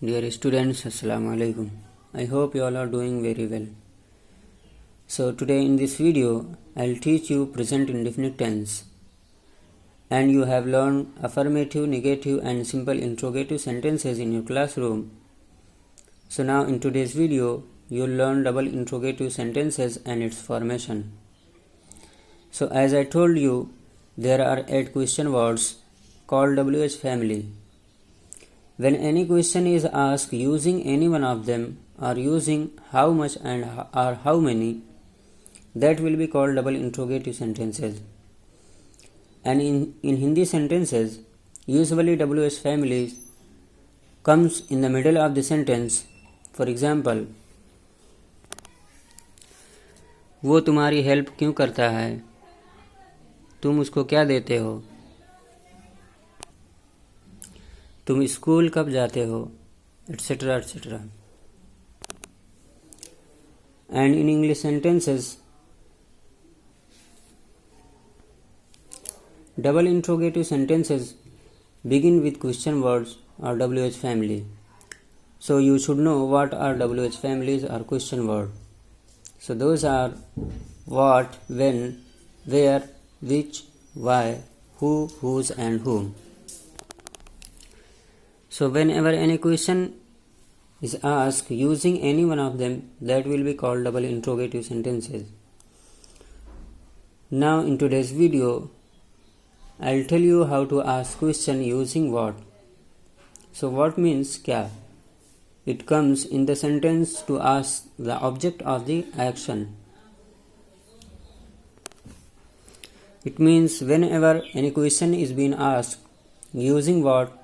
Dear students, Assalamu alaikum. I hope you all are doing very well. So today in this video, I'll teach you present indefinite tense. And you have learned affirmative, negative and simple interrogative sentences in your classroom. So now in today's video, you'll learn double interrogative sentences and its formation. So as I told you, there are 8 question words called WH family. When any question is asked using any one of them or using how much and or how many, that will be called double interrogative sentences. And in Hindi sentences, usually WH family comes in the middle of the sentence. For example, वो तुम्हारी help क्यों करता है? तुम उसको क्या देते हो? तुम स्कूल कब जाते हो? Etcetera etcetera. And in English sentences, double interrogative sentences begin with question words or WH family. So you should know what are WH families or question word. So those are what, when, where, which, why, who, whose and whom. So whenever any question is asked using any one of them, that will be called double interrogative sentences. Now in today's video, I'll tell you how to ask question using what. So what means kya? It comes in the sentence to ask the object of the action. It means whenever any question is being asked using what,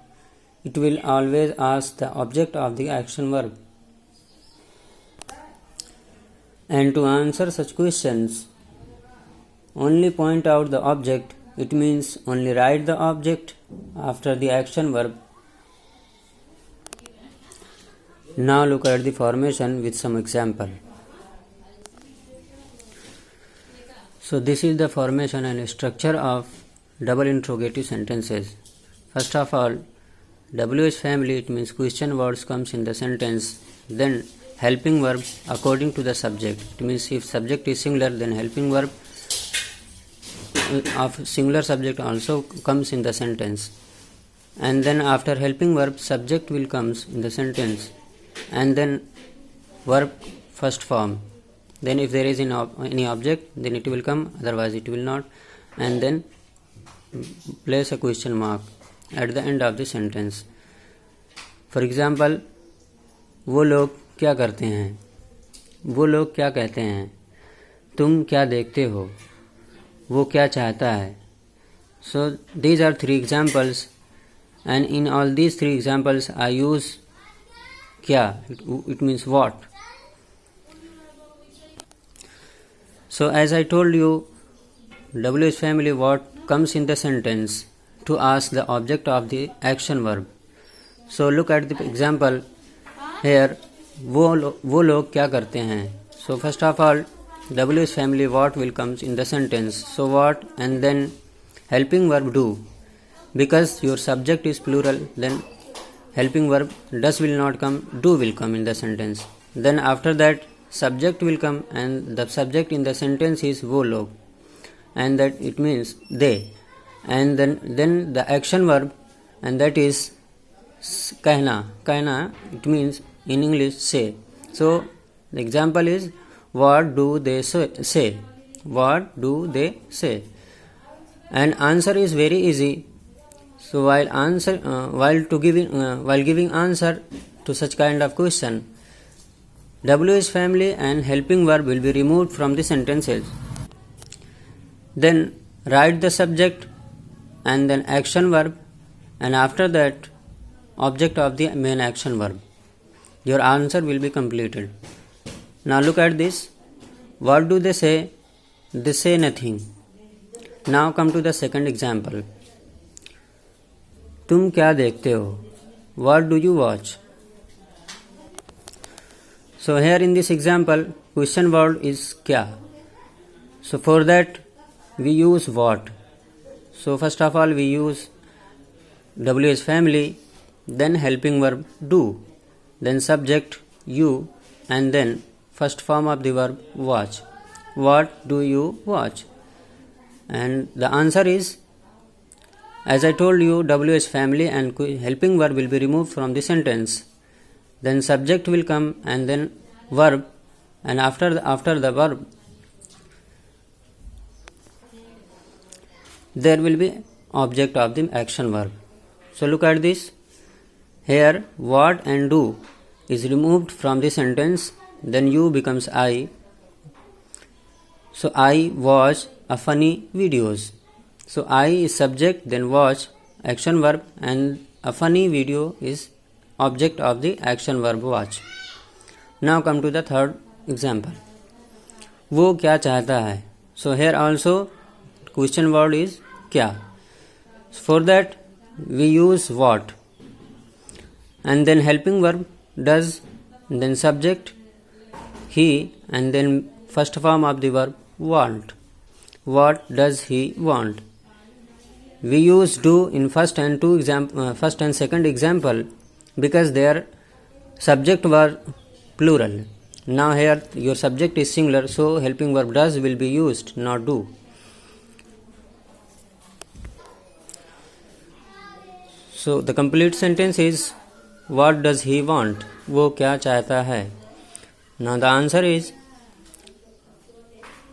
it will always ask the object of the action verb. And to answer such questions, only point out the object. It means only write the object after the action verb. Now look at the formation with some example. So this is the formation and structure of double interrogative sentences. First of all, WH family, it means question words comes in the sentence, then helping verb according to the subject. It means if subject is singular, then helping verb of singular subject also comes in the sentence. And then after helping verb, subject will comes in the sentence. And then verb first form. Then if there is any object, then it will come, otherwise it will not. And then place a question mark at the end of the sentence. For example, वो लोग क्या करते हैं? वो लोग क्या कहते हैं? तुम क्या देखते हो? वो क्या चाहता है? So these are 3 examples, and in all these 3 examples I use kya. It means what. So as I told you, WH family what comes in the sentence to ask the object of the action verb. So look at the example here. वो लोग क्या करते हैं? So first of all, WH family what will comes in the sentence. So what, and then helping verb do. Because your subject is plural, then helping verb does will not come, do will come in the sentence. Then after that subject will come, and the subject in the sentence is वो लोग, and that it means they. And then the action verb, and that is कहना, it means in English say. So the example is what do they say? What do they say? And answer is very easy. So while giving answer to such kind of question, WH family and helping verb will be removed from the sentences. Then write the subject and then action verb, and after that object of the main action verb. Your answer will be completed. Now look at this. What do they say? They say nothing. Now come to the second example. तुम क्या देखते हो? What do you watch? So here in this example, question word is क्या. So for that we use what. So first of all we use WH family, then helping verb do. then subject you, and then first form of the verb watch. What do you watch? And the answer is, as I told you, WH family and helping verb will be removed from the sentence. Then subject will come and then verb, and after the verb there will be object of the action verb. So look at this. Here what and do is removed from the sentence, then you becomes I. So I watch a funny videos. So I is subject, then watch action verb, and a funny video is object of the action verb watch. Now come to the third example. वो क्या चाहता है? So here also question word is क्या. For that we use what, and then helping verb does, then subject he, and then first form of the verb want. What does he want? We use do in first and second example because their subject were plural. Now here your subject is singular, so helping verb does will be used, not do. So the complete sentence is, what does he want? वो क्या चाहता है? Now the answer is,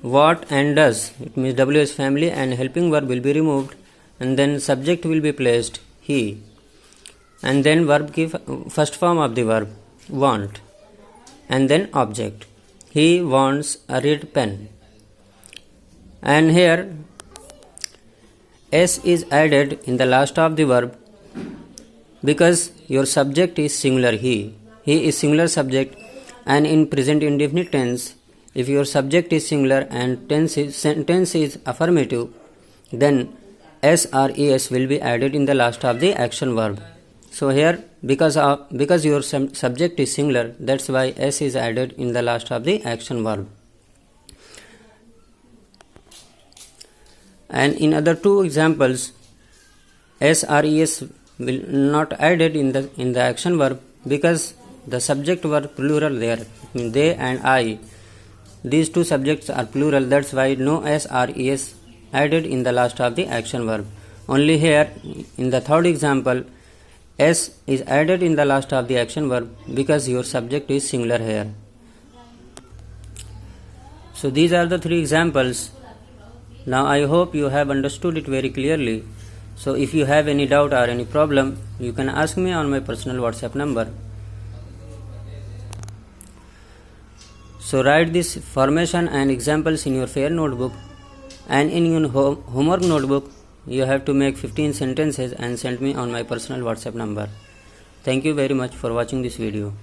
what and does, it means WH family and helping verb will be removed, and then subject will be placed he, and then verb की first form of the verb want, and then object. He wants a red pen. And here S is added in the last of the verb because your subject is singular he. He is singular subject, and in present indefinite tense, if your subject is singular and sentence is affirmative, then S or ES will be added in the last of the action verb. So here because your subject is singular, that's why S is added in the last of the action verb. And in other two examples, S or ES will not added in the action verb because the subject were plural there. They and I. These two subjects are plural, that's why no S or ES added in the last of the action verb. Only here in the third example, S is added in the last of the action verb because your subject is singular here. So these are the three examples. Now I hope you have understood it very clearly. So if you have any doubt or any problem, you can ask me on my personal WhatsApp number. So write this formation and examples in your fair notebook, and in your homework notebook you have to make 15 sentences and send me on my personal WhatsApp number. Thank you very much for watching this video.